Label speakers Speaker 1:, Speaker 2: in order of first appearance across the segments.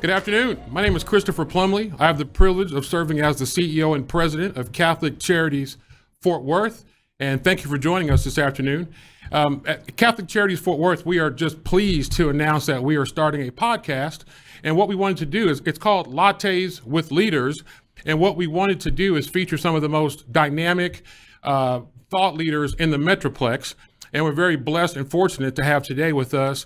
Speaker 1: Good afternoon. My name is Christopher Plumlee. I have the privilege of serving as the CEO and President of Catholic Charities Fort Worth, and thank you for joining us this afternoon. At Catholic Charities Fort Worth, we are just pleased to announce that we are starting a podcast, and what we wanted to do is, it's called Lattes with Leaders, and what we wanted to do is feature some of the most dynamic thought leaders in the Metroplex, and we're very blessed and fortunate to have today with us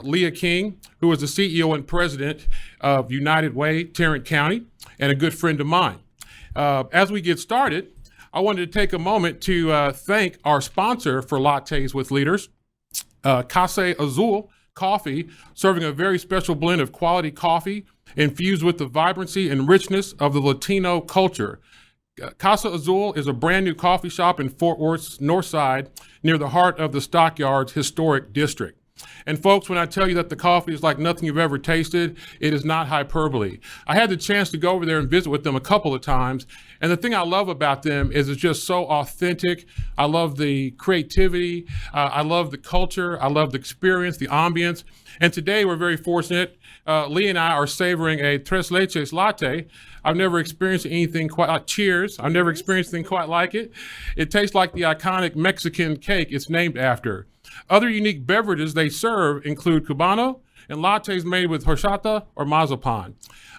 Speaker 1: Leah King, who is the CEO and President of United Way, Tarrant County, and a good friend of mine. As we get started, I wanted to take a moment to thank our sponsor for Lattes with Leaders, Casa Azul Coffee, serving a very special blend of quality coffee infused with the vibrancy and richness of the Latino culture. Casa Azul is a brand new coffee shop in Fort Worth's north side near the heart of the Stockyards Historic District. And folks, when I tell you that the coffee is like nothing you've ever tasted, it is not hyperbole. I had the chance to go over there and visit with them a couple of times. And the thing I love about them is it's just so authentic. I love the creativity. I love the culture. I love the experience, the ambience. And today we're very fortunate. Leah and I are savoring a tres leches latte. I've never experienced anything quite like, cheers. I've never experienced anything quite like it. It tastes like the iconic Mexican cake it's named after. Other unique beverages they serve include cubano and lattes made with horchata or mazapan.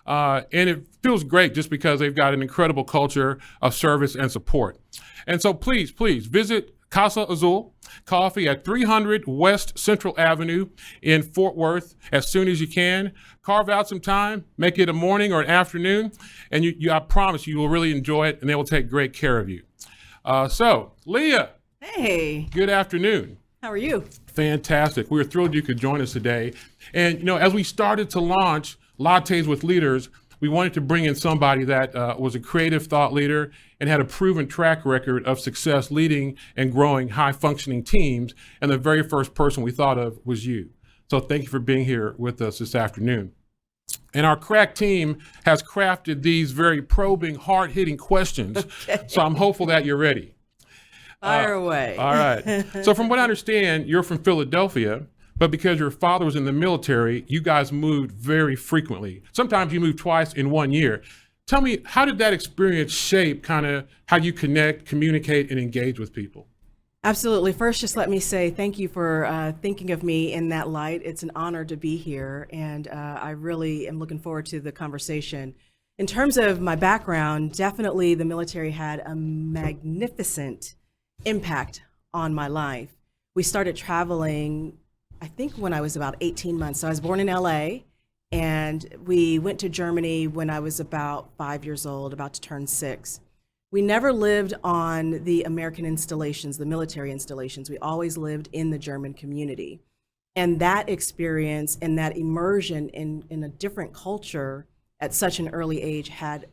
Speaker 1: And it feels great just because they've got an incredible culture of service and support. And so please visit Casa Azul Coffee at 300 West Central Avenue in Fort Worth as soon as you can. Carve out some time, make it a morning or an afternoon, and I promise you will really enjoy it, and they will take great care of you. So, Leah.
Speaker 2: Hey.
Speaker 1: Good afternoon.
Speaker 2: How are you?
Speaker 1: Fantastic. We were thrilled you could join us today. And, as we started to launch Lattes with Leaders, we wanted to bring in somebody that was a creative thought leader and had a proven track record of success leading and growing high-functioning teams. And the very first person we thought of was you. So thank you for being here with us this afternoon. And our crack team has crafted these very probing, hard-hitting questions. Okay. So I'm hopeful that you're ready.
Speaker 2: Fire away.
Speaker 1: All right. So from what I understand, you're from Philadelphia, but because your father was in the military, you guys moved very frequently. Sometimes you moved twice in 1 year. Tell me, how did that experience shape kind of how you connect, communicate, and engage with people?
Speaker 2: Absolutely. First, just let me say thank you for thinking of me in that light. It's an honor to be here, and I really am looking forward to the conversation. In terms of my background, definitely the military had a magnificent impact on my life. We started traveling, I think, when I was about 18 months. So I was born in LA, and we went to Germany when I was about 5 years old, about to turn 6. We never lived on the American installations, the military installations. We always lived in the German community. And that experience and that immersion in a different culture at such an early age had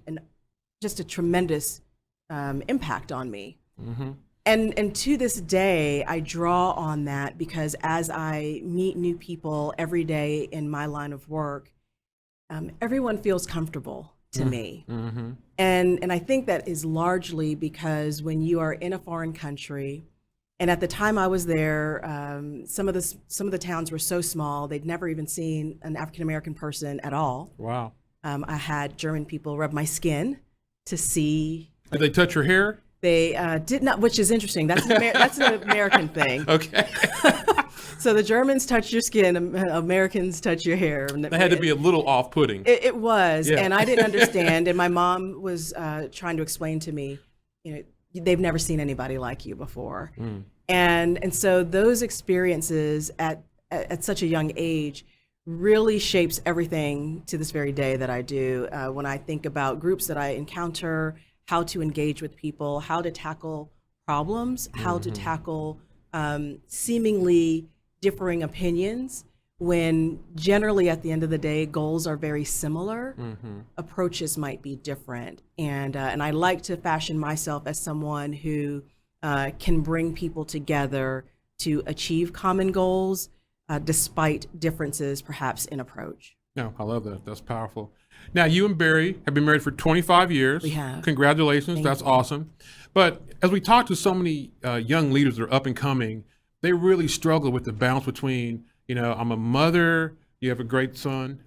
Speaker 2: just a tremendous impact on me. Mm-hmm. And to this day, I draw on that because as I meet new people every day in my line of work, everyone feels comfortable to me. Mm-hmm. And I think that is largely because when you are in a foreign country, and at the time I was there, some of the towns were so small, they'd never even seen an African-American person at all.
Speaker 1: Wow.
Speaker 2: I had German people rub my skin to see.
Speaker 1: Did they touch your hair?
Speaker 2: They did not, which is interesting. That's an American thing.
Speaker 1: Okay.
Speaker 2: So the Germans touch your skin, Americans touch your hair.
Speaker 1: That had to be a little off-putting.
Speaker 2: It was,
Speaker 1: yeah.
Speaker 2: And I didn't understand. And my mom was trying to explain to me, they've never seen anybody like you before. Mm. And so those experiences at such a young age really shapes everything to this very day that I do. When I think about groups that I encounter, how to engage with people, how to tackle problems, how to tackle seemingly differing opinions, when generally at the end of the day, goals are very similar, approaches might be different. And I like to fashion myself as someone who can bring people together to achieve common goals, despite differences perhaps in approach.
Speaker 1: No, I love that. That's powerful. Now, you and Barry have been married for 25 years.
Speaker 2: We have.
Speaker 1: Congratulations. That's awesome. But as we talk to so many young leaders that are up and coming, they really struggle with the balance between, I'm a mother, you have a great son,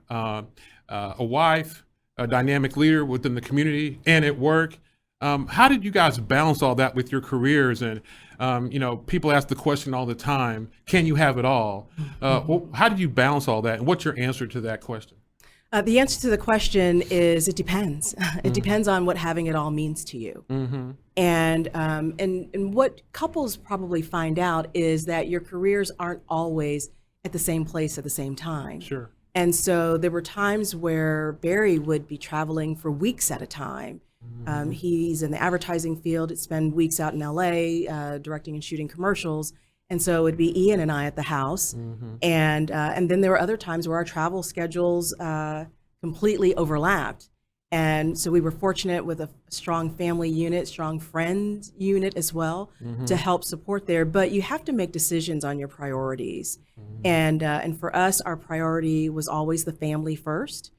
Speaker 1: a wife, a dynamic leader within the community and at work. How did you guys balance all that with your careers? And, people ask the question all the time, can you have it all? How did you balance all that? And what's your answer to that question?
Speaker 2: The answer to the question is it depends. It depends on what having it all means to you. And what couples probably find out is that your careers aren't always at the same place at the same time.
Speaker 1: Sure.
Speaker 2: And so there were times where Barry would be traveling for weeks at a time. He's in the advertising field. He'd spend weeks out in LA directing and shooting commercials. And so it'd be Ian and I at the house. And then there were other times where our travel schedules completely overlapped. And so we were fortunate with a strong family unit, strong friends unit as well to help support there. But you have to make decisions on your priorities. And for us, our priority was always the family first.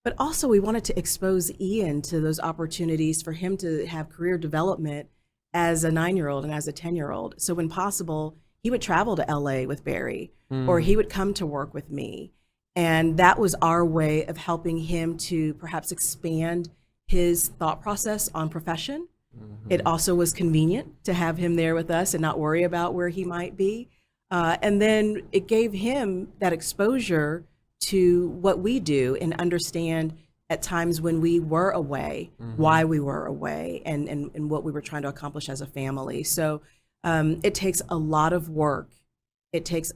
Speaker 2: But also we wanted to expose Ian to those opportunities for him to have career development as a 9-year-old and as a 10-year-old. So when possible, he would travel to LA with Barry or he would come to work with me. And that was our way of helping him to perhaps expand his thought process on profession. It also was convenient to have him there with us and not worry about where he might be. And then it gave him that exposure to what we do and understand at times when we were away, why we were away, and what we were trying to accomplish as a family. So it takes a lot of work. It takes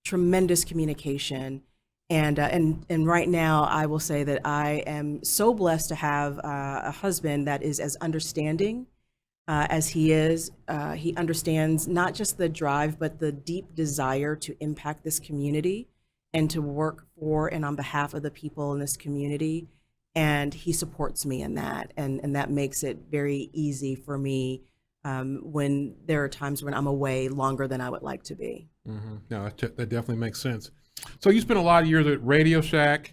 Speaker 2: tremendous communication. And right now, I will say that I am so blessed to have a husband that is as understanding as he is. He understands not just the drive, but the deep desire to impact this community and to work for and on behalf of the people in this community. And he supports me in that. And that makes it very easy for me when there are times when I'm away longer than I would like to be.
Speaker 1: No, that definitely makes sense. So you spent a lot of years at Radio Shack,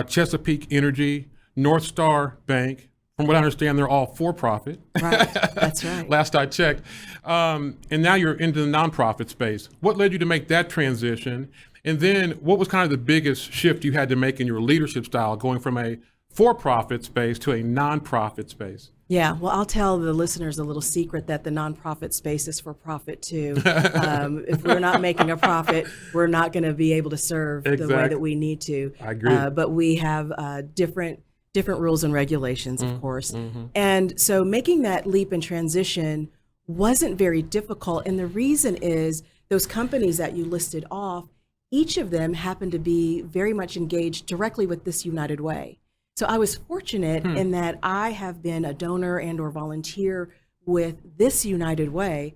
Speaker 1: Chesapeake Energy, North Star Bank. From what I understand, they're all for-profit.
Speaker 2: Right, that's right.
Speaker 1: Last I checked. And now you're into the nonprofit space. What led you to make that transition? And then what was kind of the biggest shift you had to make in your leadership style, going from a for-profit space to a nonprofit space?
Speaker 2: Yeah, well, I'll tell the listeners a little secret that the nonprofit space is for profit too. If we're not making a profit, we're not going to be able to serve the way that we need to.
Speaker 1: I agree.
Speaker 2: But we have different rules and regulations, of course. And so making that leap and transition wasn't very difficult. And the reason is those companies that you listed off, each of them happened to be very much engaged directly with this United Way. So I was fortunate in that I have been a donor and or volunteer with this United Way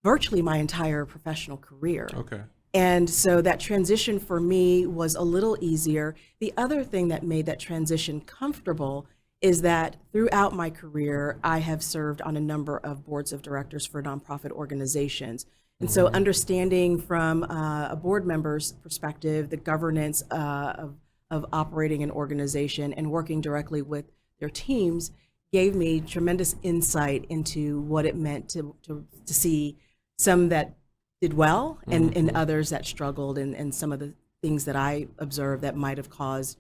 Speaker 2: virtually my entire professional career.
Speaker 1: Okay.
Speaker 2: And so that transition for me was a little easier. The other thing that made that transition comfortable is that throughout my career, I have served on a number of boards of directors for nonprofit organizations. And so understanding from a board member's perspective, the governance of operating an organization and working directly with their teams gave me tremendous insight into what it meant to see some that did well and others that struggled and some of the things that I observed that might have caused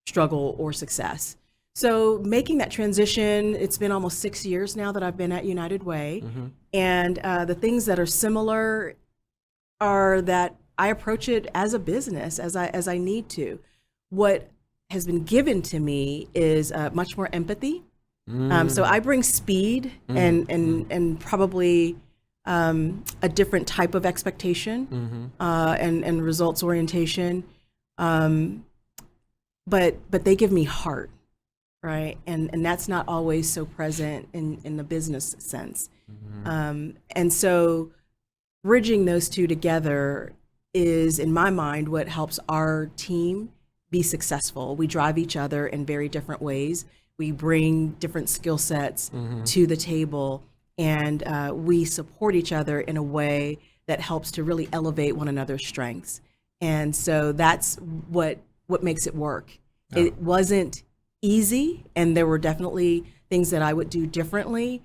Speaker 2: struggle or success. So making that transition, it's been almost 6 years now that I've been at United Way. And the things that are similar are that I approach it as a business, as I need to. What has been given to me is much more empathy. So I bring speed and probably a different type of expectation and results orientation. But they give me heart, right? And that's not always so present in the business sense. And so bridging those two together is, in my mind, what helps our team be successful. We drive each other in very different ways. We bring different skill sets to the table, and we support each other in a way that helps to really elevate one another's strengths. And so that's what makes it work. Yeah. It wasn't easy, and there were definitely things that I would do differently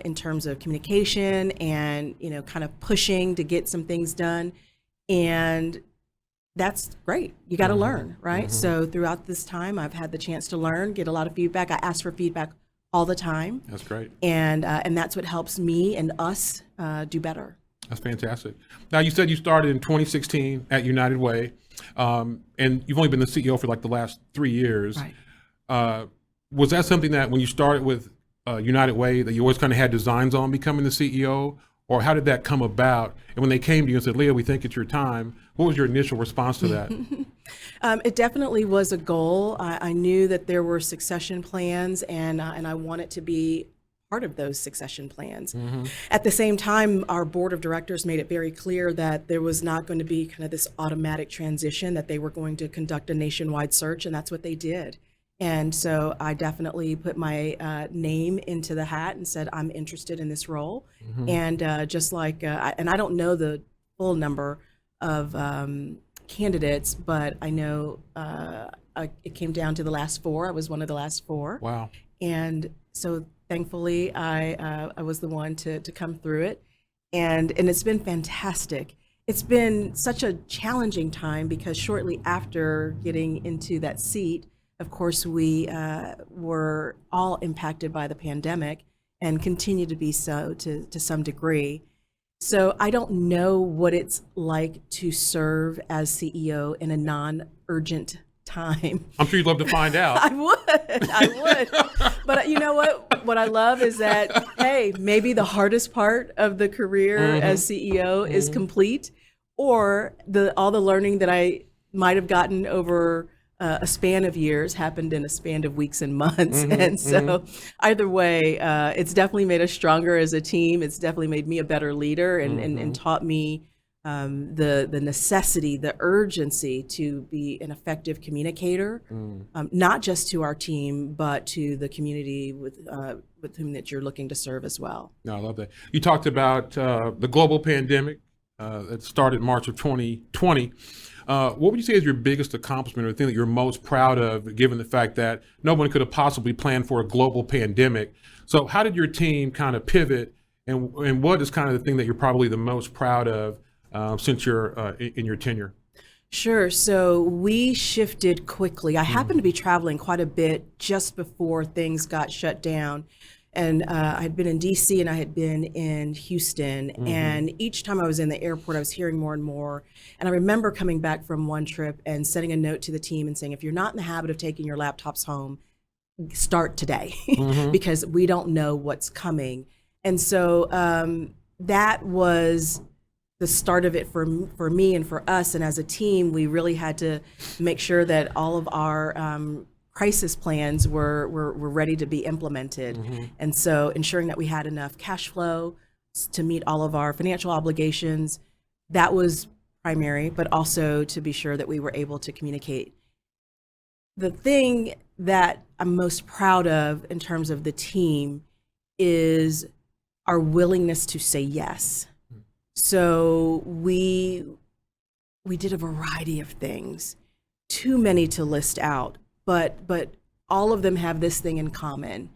Speaker 2: in terms of communication and kind of pushing to get some things done. And that's great. You got to learn, right? So throughout this time, I've had the chance to learn, get a lot of feedback. I ask for feedback all the time.
Speaker 1: That's great.
Speaker 2: And that's what helps me and us do better.
Speaker 1: That's fantastic. Now, you said you started in 2016 at United Way, and you've only been the CEO for like the last 3 years.
Speaker 2: Right.
Speaker 1: Was that something that when you started with United Way that you always kind of had designs on becoming the CEO? Or how did that come about? And when they came to you and said, Leah, we think it's your time, what was your initial response to that?
Speaker 2: It definitely was a goal. I knew that there were succession plans, and I wanted to be part of those succession plans. At the same time, our board of directors made it very clear that there was not going to be kind of this automatic transition, that they were going to conduct a nationwide search, and that's what they did. And so I definitely put my name into the hat and said, I'm interested in this role. And just like, and I don't know the full number of candidates, but I know it came down to the last 4. I was one of the last 4.
Speaker 1: Wow.
Speaker 2: And so thankfully I was the one to come through it. And it's been fantastic. It's been such a challenging time because shortly after getting into that seat, of course, we were all impacted by the pandemic and continue to be so to some degree. So I don't know what it's like to serve as CEO in a non-urgent time.
Speaker 1: I'm sure you'd love to find out.
Speaker 2: I would. But you know what? What I love is that, hey, maybe the hardest part of the career as CEO is complete, or all the learning that I might have gotten over a span of years happened in a span of weeks and months. And so either way, it's definitely made us stronger as a team. It's definitely made me a better leader and taught me the necessity, the urgency to be an effective communicator, not just to our team, but to the community with whom that you're looking to serve as well.
Speaker 1: No, I love that. You talked about the global pandemic that started March of 2020. What would you say is your biggest accomplishment or the thing that you're most proud of, given the fact that no one could have possibly planned for a global pandemic? So how did your team kind of pivot, and what is kind of the thing that you're probably the most proud of since you're in your tenure?
Speaker 2: Sure. So we shifted quickly. I happened to be traveling quite a bit just before things got shut down. And I had been in DC and I had been in Houston. And each time I was in the airport, I was hearing more and more. And I remember coming back from one trip and sending a note to the team and saying, if you're not in the habit of taking your laptops home, start today because we don't know what's coming. And so that was the start of it for me and for us. And as a team, we really had to make sure that all of our crisis plans were ready to be implemented. And so ensuring that we had enough cash flow to meet all of our financial obligations, that was primary, but also to be sure that we were able to communicate. The thing that I'm most proud of in terms of the team is our willingness to say yes. So we did a variety of things, too many to list out. But all of them have this thing in common.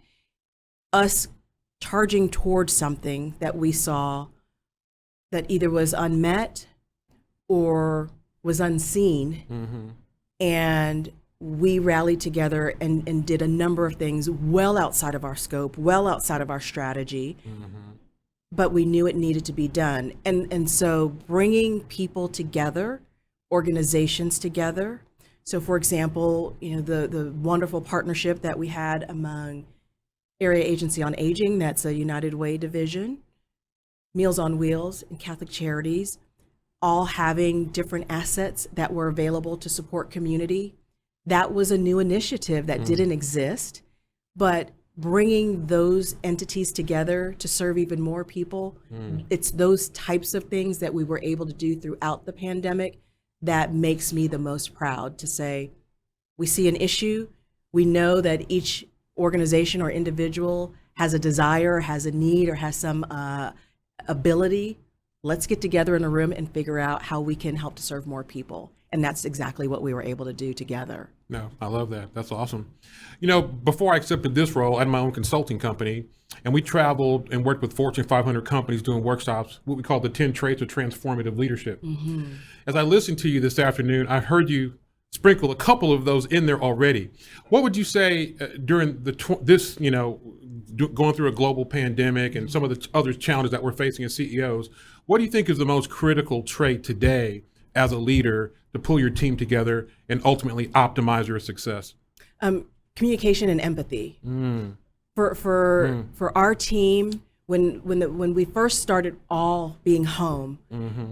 Speaker 2: Us charging towards something that we saw that either was unmet or was unseen. And we rallied together and did a number of things well outside of our scope, well outside of our strategy. But we knew it needed to be done. And so bringing people together, organizations together. So for example, the wonderful partnership that we had among Area Agency on Aging, that's a United Way division, Meals on Wheels, and Catholic Charities, all having different assets that were available to support community. That was a new initiative that didn't exist, but bringing those entities together to serve even more people, it's those types of things that we were able to do throughout the pandemic that makes me the most proud to say, we see an issue, we know that each organization or individual has a desire, has a need, or has some ability. Let's get together in a room and figure out how we can help to serve more people. And that's exactly what we were able to do together.
Speaker 1: No, I love that. That's awesome. Before I accepted this role, I had my own consulting company, and we traveled and worked with Fortune 500 companies doing workshops, what we call the 10 traits of transformative leadership. As I listened to you this afternoon, I heard you sprinkle a couple of those in there already. What would you say during this, going through a global pandemic and some of the other challenges that we're facing as CEOs, what do you think is the most critical trait today as a leader to pull your team together and ultimately optimize your success?
Speaker 2: Communication and empathy. For our team, when we first started all being home,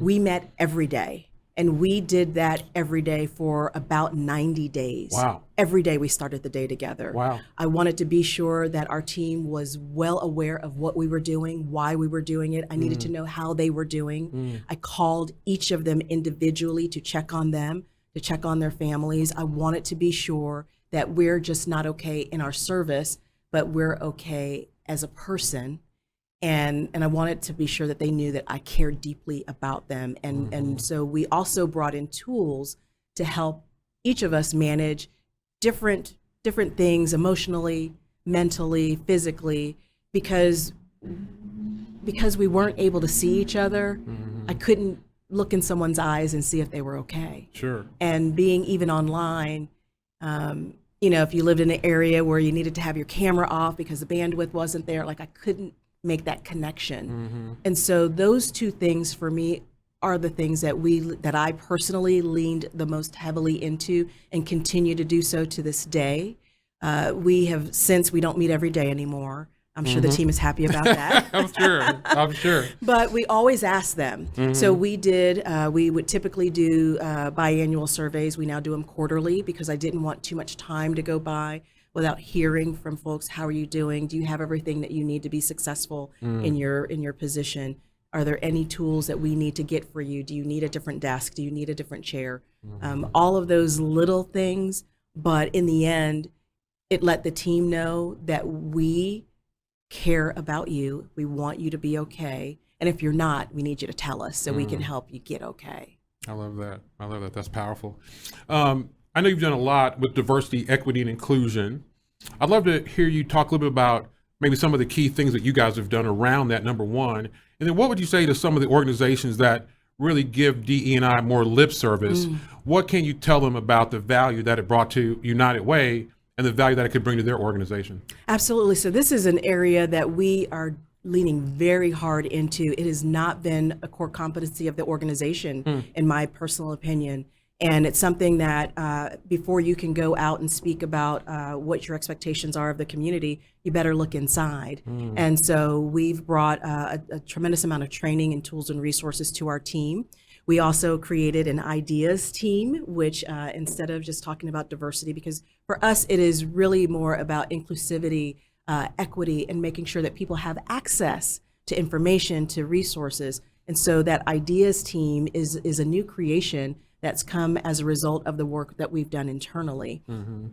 Speaker 2: we met every day. And we did that every day for about 90 days.
Speaker 1: Wow.
Speaker 2: Every day we started the day together.
Speaker 1: Wow.
Speaker 2: I wanted to be sure that our team was well aware of what we were doing, why we were doing it. I needed to know how they were doing. I called each of them individually to check on them, to check on their families. I wanted to be sure that we're just not okay in our service, but we're okay as a person. And I wanted to be sure that they knew that I cared deeply about them. And so we also brought in tools to help each of us manage different things emotionally, mentally, physically, because we weren't able to see each other. I couldn't look in someone's eyes and see if they were okay.
Speaker 1: Sure.
Speaker 2: And being even online, if you lived in an area where you needed to have your camera off because the bandwidth wasn't there, like I couldn't make that connection. And so those two things for me are the things that I personally leaned the most heavily into and continue to do so to this day. We don't meet every day anymore. I'm sure the team is happy about that.
Speaker 1: I'm sure.
Speaker 2: But we always ask them. So we would typically do biannual surveys. We now do them quarterly because I didn't want too much time to go by without hearing from folks. How are you doing? Do you have everything that you need to be successful in your position? Are there any tools that we need to get for you? Do you need a different desk? Do you need a different chair? All of those little things, but in the end, it let the team know that we care about you. We want you to be okay. And if you're not, we need you to tell us so we can help you get okay.
Speaker 1: I love that. That's powerful. I know you've done a lot with diversity, equity, and inclusion. I'd love to hear you talk a little bit about maybe some of the key things that you guys have done around that, number one. And then what would you say to some of the organizations that really give DE&I more lip service? What can you tell them about the value that it brought to United Way and the value that it could bring to their organization?
Speaker 2: Absolutely. So this is an area that we are leaning very hard into. It has not been a core competency of the organization, in my personal opinion. And it's something that before you can go out and speak about what your expectations are of the community, you better look inside. And so we've brought a tremendous amount of training and tools and resources to our team. We also created an ideas team, which instead of just talking about diversity, because for us, it is really more about inclusivity, equity, and making sure that people have access to information, to resources. And so that ideas team is a new creation that's come as a result of the work that we've done internally.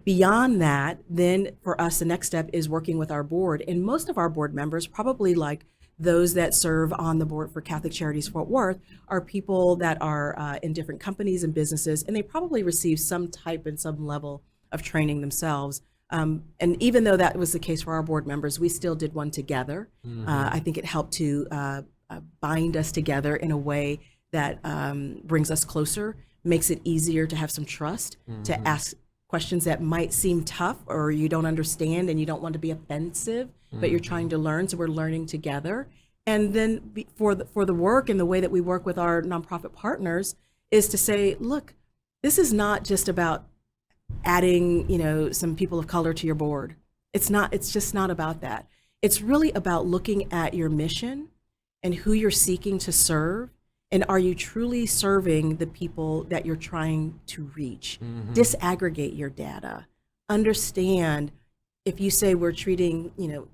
Speaker 2: Beyond that, then for us, the next step is working with our board. And most of our board members, probably like those that serve on the board for Catholic Charities Fort Worth, are people that are in different companies and businesses, and they probably receive some type and some level of training themselves. And even though that was the case for our board members, we still did one together. I think it helped to bind us together in a way that brings us closer, makes it easier to have some trust, to ask questions that might seem tough or you don't understand and you don't want to be offensive, but you're trying to learn. So we're learning together. And then for the work and the way that we work with our nonprofit partners is to say, look, this is not just about adding, some people of color to your board. It's just not about that. It's really about looking at your mission and who you're seeking to serve. And are you truly serving the people that you're trying to reach? Disaggregate your data. Understand if you say we're treating,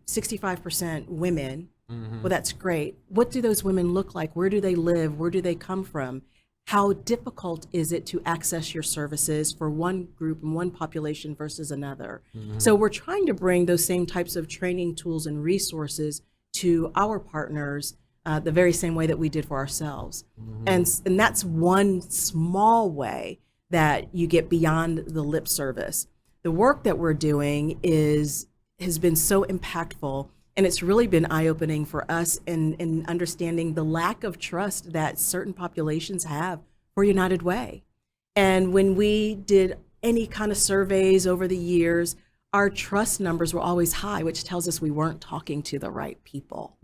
Speaker 2: 65% women, well, that's great. What do those women look like? Where do they live? Where do they come from? How difficult is it to access your services for one group and one population versus another? So we're trying to bring those same types of training tools and resources to our partners the very same way that we did for ourselves. And that's one small way that you get beyond the lip service. The work that we're doing has been so impactful, and it's really been eye-opening for us in understanding the lack of trust that certain populations have for United Way. And when we did any kind of surveys over the years, our trust numbers were always high, which tells us we weren't talking to the right people.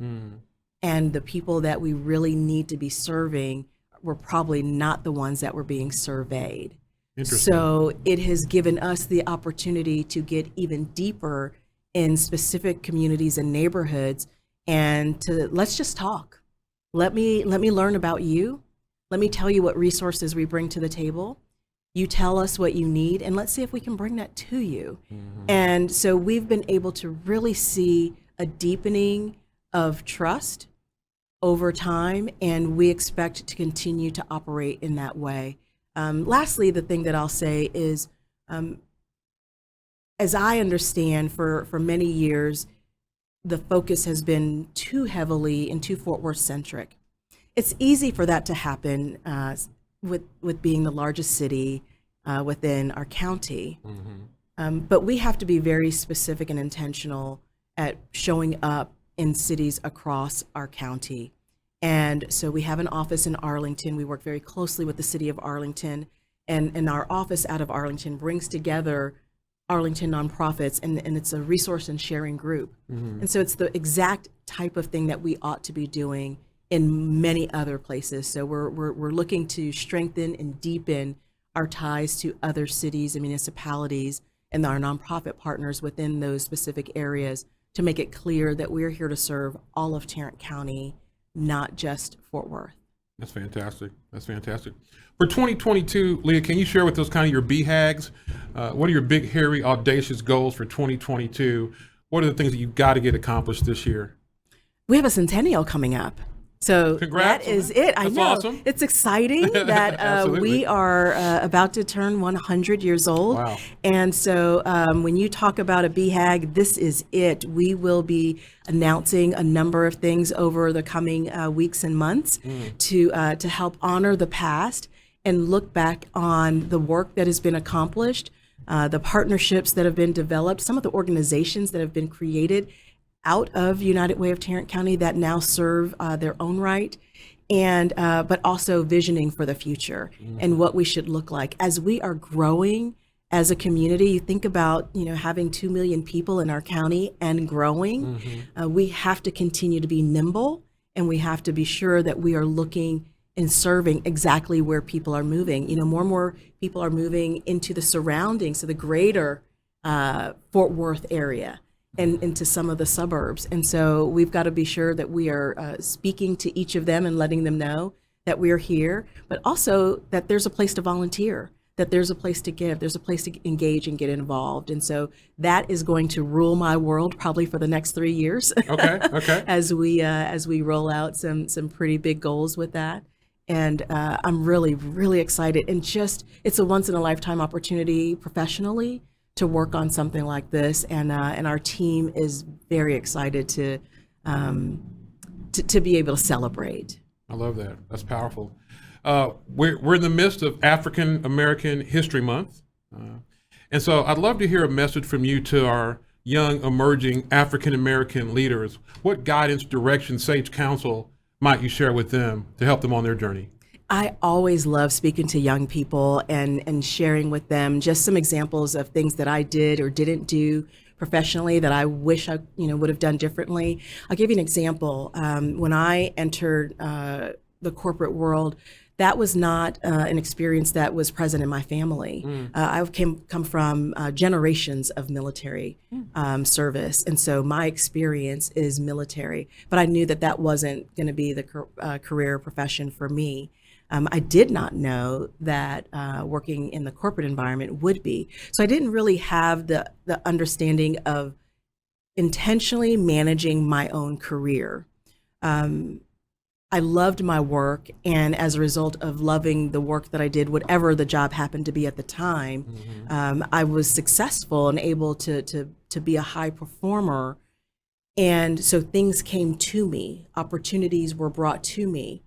Speaker 2: And the people that we really need to be serving were probably not the ones that were being surveyed. So it has given us the opportunity to get even deeper in specific communities and neighborhoods, and let's just talk. Let me learn about you. Let me tell you what resources we bring to the table. You tell us what you need, and let's see if we can bring that to you. And so we've been able to really see a deepening of trust over time, and we expect to continue to operate in that way. Lastly, the thing that I'll say is, as I understand, for many years, the focus has been too heavily and too Fort Worth centric. It's easy for that to happen with being the largest city within our county. But we have to be very specific and intentional at showing up in cities across our county. And so we have an office in Arlington. We work very closely with the city of Arlington, and our office out of Arlington brings together Arlington nonprofits, and it's a resource and sharing group. And so it's the exact type of thing that we ought to be doing in many other places. So we're looking to strengthen and deepen our ties to other cities and municipalities and our nonprofit partners within those specific areas to make it clear that we're here to serve all of Tarrant County, not just Fort Worth.
Speaker 1: That's fantastic. That's fantastic. For 2022, Leah, can you share with us kind of your BHAGs? What are your big, hairy, audacious goals for 2022? What are the things that you've got to get accomplished this year?
Speaker 2: We have a centennial coming up. So
Speaker 1: Congrats.
Speaker 2: That is it.
Speaker 1: That's
Speaker 2: I know.
Speaker 1: Awesome.
Speaker 2: It's exciting that we are about to turn 100 years old.
Speaker 1: Wow.
Speaker 2: And so when you talk about a BHAG, this is it. We will be announcing a number of things over the coming weeks and months to help honor the past and look back on the work that has been accomplished, the partnerships that have been developed, some of the organizations that have been created out of United Way of Tarrant County that now serve their own right, and but also visioning for the future and what we should look like as we are growing as a community. You think about having 2 million people in our county and growing. We have to continue to be nimble, and we have to be sure that we are looking and serving exactly where people are moving. More and more people are moving into the surroundings, so the greater Fort Worth area and into some of the suburbs. And so we've got to be sure that we are speaking to each of them and letting them know that we're here, but also that there's a place to volunteer, that there's a place to give, there's a place to engage and get involved. And so that is going to rule my world probably for the next 3 years.
Speaker 1: Okay.
Speaker 2: as we roll out some pretty big goals with that. And I'm really, really excited. And it's a once in a lifetime opportunity professionally to work on something like this, and our team is very excited to be able to celebrate.
Speaker 1: I love that. That's powerful. We're in the midst of African American History Month, and so I'd love to hear a message from you to our young emerging African American leaders. What guidance, direction, sage counsel might you share with them to help them on their journey?
Speaker 2: I always love speaking to young people and sharing with them just some examples of things that I did or didn't do professionally that I wish I would have done differently. I'll give you an example. When I entered the corporate world, that was not an experience that was present in my family. I come from generations of military service, and so my experience is military, but I knew that wasn't going to be the career profession for me. I did not know that working in the corporate environment would be. So I didn't really have the understanding of intentionally managing my own career. I loved my work, and as a result of loving the work that I did, whatever the job happened to be at the time, I was successful and able to be a high performer. And so things came to me, opportunities were brought to me.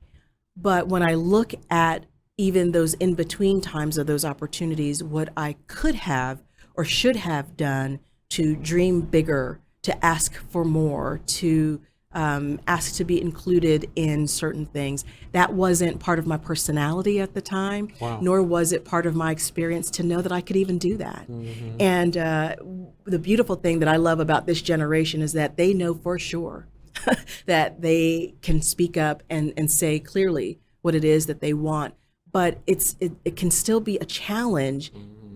Speaker 2: But when I look at even those in between times of those opportunities, what I could have or should have done to dream bigger, to ask for more, to ask to be included in certain things. That wasn't part of my personality at the time, nor was it part of my experience to know that I could even do that. And the beautiful thing that I love about this generation is that they know for sure that they can speak up and say clearly what it is that they want. But it can still be a challenge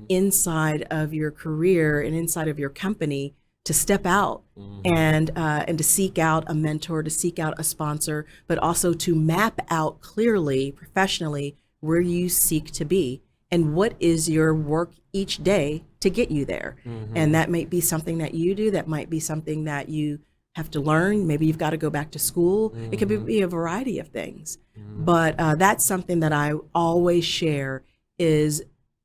Speaker 2: inside of your career and inside of your company to step out and to seek out a mentor, to seek out a sponsor, but also to map out clearly, professionally, where you seek to be and what is your work each day to get you there. And that might be something that you do, that might be something that you have to learn. Maybe you've got to go back to school. It could be a variety of things. But that's something that I always share is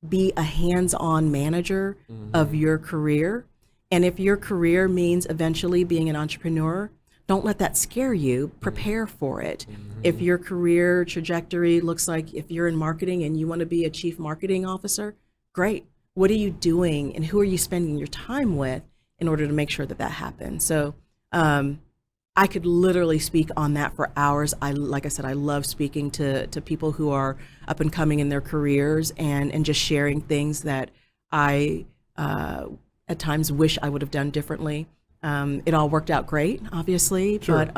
Speaker 2: be a hands-on manager of your career. And if your career means eventually being an entrepreneur, don't let that scare you. Prepare for it. If your career trajectory looks like if you're in marketing and you want to be a chief marketing officer, great. What are you doing and who are you spending your time with in order to make sure that that happens? So I could literally speak on that for hours. Like I said, I love speaking to people who are up and coming in their careers and just sharing things that I at times wish I would have done differently. It all worked out great, obviously, but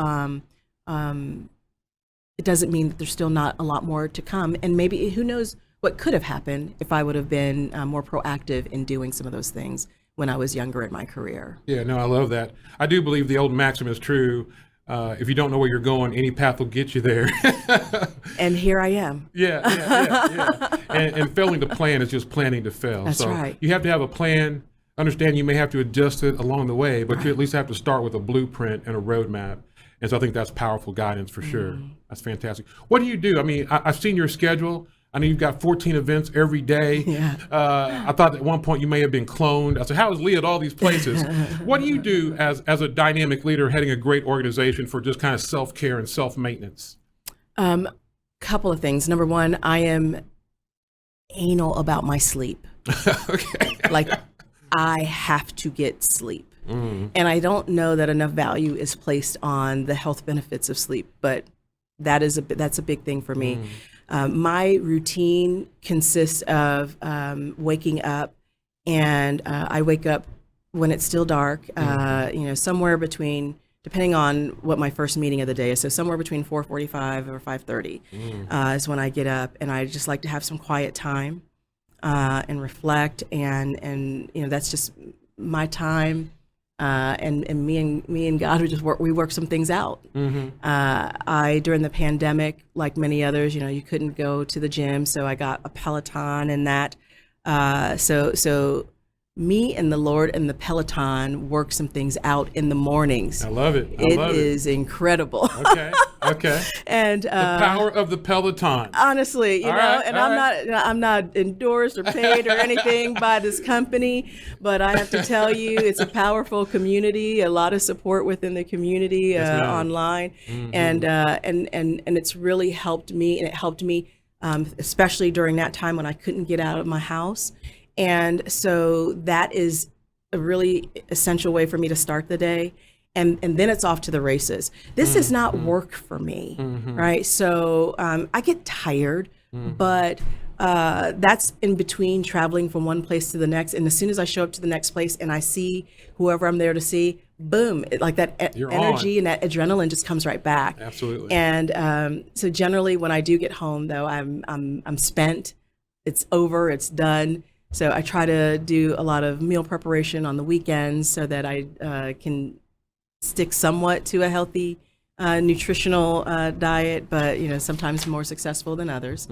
Speaker 2: it doesn't mean that there's still not a lot more to come. And maybe who knows what could have happened if I would have been more proactive in doing some of those things when I was younger in my career.
Speaker 1: Yeah, no, I love that. I do believe the old maxim is true. If you don't know where you're going, any path will get you there.
Speaker 2: And here I am.
Speaker 1: Yeah. And failing to plan is just planning to fail.
Speaker 2: That's right.
Speaker 1: You have to have a plan. Understand you may have to adjust it along the way, but you at least have to start with a blueprint and a roadmap. And so I think that's powerful guidance for sure. That's fantastic. What do you do? I mean, I've seen your schedule. I know you've got 14 events every day.
Speaker 2: Yeah.
Speaker 1: I thought at one point you may have been cloned. I said, how is Leah at all these places? What do you do as a dynamic leader heading a great organization for just kind of self-care and self-maintenance?
Speaker 2: Couple of things. Number one, I am anal about my sleep.
Speaker 1: Okay.
Speaker 2: Like, I have to get sleep. And I don't know that enough value is placed on the health benefits of sleep, but that's a big thing for me. My routine consists of waking up, and I wake up when it's still dark, somewhere between, depending on what my first meeting of the day is, so somewhere between 4:45 or 5:30 is when I get up, and I just like to have some quiet time and reflect, and that's just my time. And me and God, we work some things out. During the pandemic, like many others, you couldn't go to the gym, so I got a Peloton and that. So me and the Lord and the Peloton work some things out in the mornings.
Speaker 1: I love it.
Speaker 2: It is incredible.
Speaker 1: Okay.
Speaker 2: And
Speaker 1: the power of the Peloton.
Speaker 2: Honestly, I'm not endorsed or paid or anything by this company, but I have to tell you, it's a powerful community, a lot of support within the community online, and it's really helped me, and it helped me especially during that time when I couldn't get out of my house. And so that is a really essential way for me to start the day. And then it's off to the races. This is not work for me, right? So I get tired, but that's in between traveling from one place to the next. And as soon as I show up to the next place and I see whoever I'm there to see, boom, like that energy and that adrenaline just comes right back.
Speaker 1: Absolutely.
Speaker 2: And so generally when I do get home, though, I'm spent. It's over. It's done. So I try to do a lot of meal preparation on the weekends so that I can stick somewhat to a healthy nutritional diet, but sometimes more successful than others.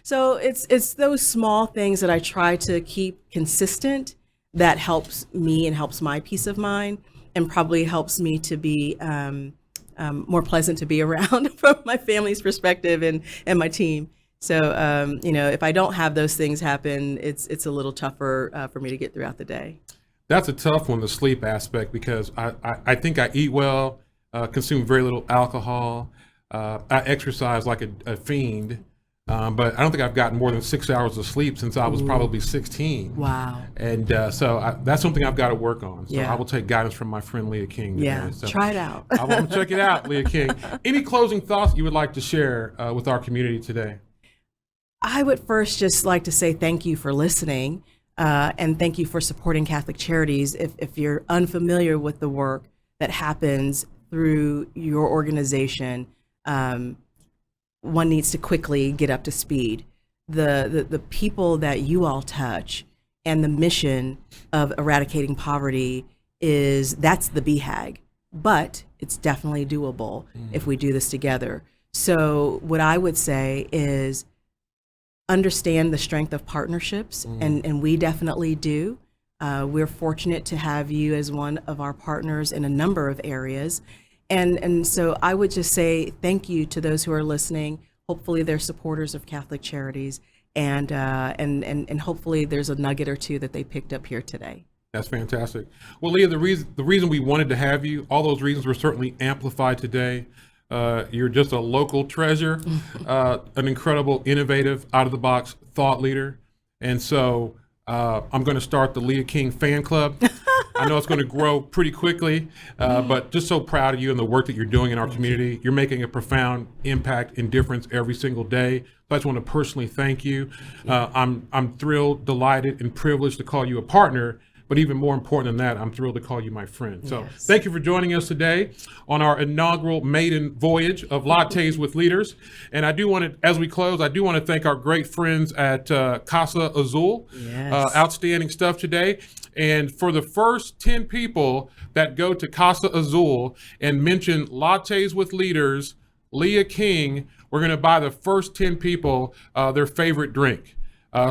Speaker 2: So it's those small things that I try to keep consistent that helps me and helps my peace of mind, and probably helps me to be more pleasant to be around from my family's perspective and my team. So, if I don't have those things happen, it's a little tougher for me to get throughout the day.
Speaker 1: That's a tough one, the sleep aspect, because I think I eat well, consume very little alcohol. I exercise like a fiend. But I don't think I've gotten more than 6 hours of sleep since I was probably 16.
Speaker 2: Wow.
Speaker 1: And that's something I've got to work on. So
Speaker 2: Yeah.
Speaker 1: I will take guidance from my friend Leah King today.
Speaker 2: Yeah,
Speaker 1: So
Speaker 2: try it out.
Speaker 1: I want to check it out, Leah King. Any closing thoughts you would like to share with our community today?
Speaker 2: I would first just like to say thank you for listening, and thank you for supporting Catholic Charities. If you're unfamiliar with the work that happens through your organization, one needs to quickly get up to speed. The people that you all touch and the mission of eradicating poverty that's the BHAG, but it's definitely doable if we do this together. So what I would say is understand the strength of partnerships, and we definitely do. We're fortunate to have you as one of our partners in a number of areas. And so I would just say thank you to those who are listening. Hopefully they're supporters of Catholic Charities, and hopefully there's a nugget or two that they picked up here today.
Speaker 1: That's fantastic. Well, Leah, the reason we wanted to have you, all those reasons were certainly amplified today. You're just a local treasure, an incredible, innovative, out-of-the-box thought leader. And so I'm going to start the Leah King fan club. I know it's going to grow pretty quickly, but just so proud of you and the work that you're doing in our community. You're making a profound impact and difference every single day. So I just want to personally thank you. I'm thrilled, delighted, and privileged to call you a partner. But even more important than that, I'm thrilled to call you my friend. So Thank you for joining us today on our inaugural maiden voyage of Lattes with Leaders. And I do want to, as we close, I do want to thank our great friends at Casa Azul.
Speaker 2: Yes.
Speaker 1: Outstanding stuff today. And for the first 10 people that go to Casa Azul and mention Lattes with Leaders, Leah King, we're going to buy the first 10 people their favorite drink.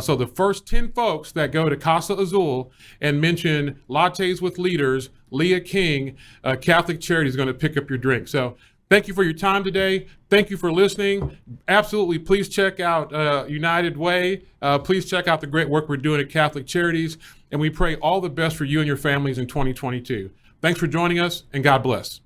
Speaker 1: So the first 10 folks that go to Casa Azul and mention Lattes with Leaders, Leah King, Catholic Charities is going to pick up your drink. So thank you for your time today. Thank you for listening. Absolutely, please check out United Way. Please check out the great work we're doing at Catholic Charities. And we pray all the best for you and your families in 2022. Thanks for joining us, and God bless.